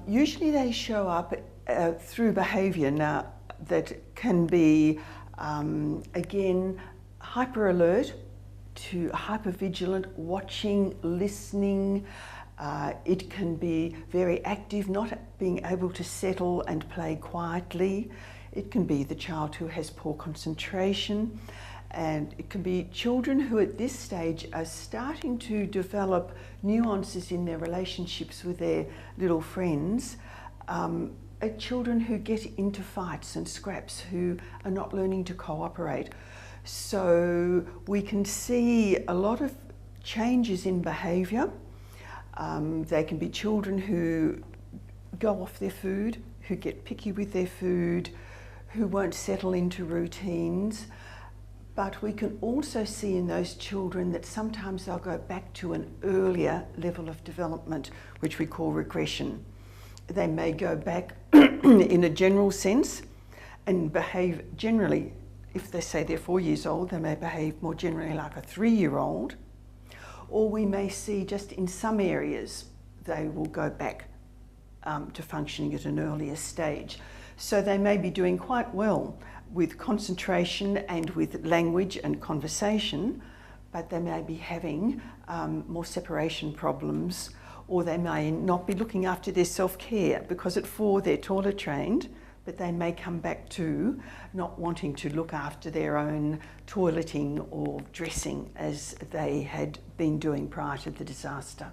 Usually they show up through behaviour now that can be, again, hyper alert to hyper vigilant, watching, listening. It can be very active, not being able to settle and play quietly. It can be the child who has poor concentration, and it can be children who at this stage are starting to develop nuances in their relationships with their little friends. Children who get into fights and scraps, who are not learning to cooperate. So we can see a lot of changes in behaviour. They can be children who go off their food, who get picky with their food, who won't settle into routines. But we can also see in those children that sometimes they'll go back to an earlier level of development, which we call regression. They may go back in a general sense and behave generally. If they say they're 4 years old, they may behave more generally like a 3-year-old. Or we may see just in some areas they will go back to functioning at an earlier stage. So they may be doing quite well with concentration and with language and conversation, but they may be having more separation problems, or they may not be looking after their self-care because at 4 they're toilet trained, but they may come back to not wanting to look after their own toileting or dressing as they had been doing prior to the disaster.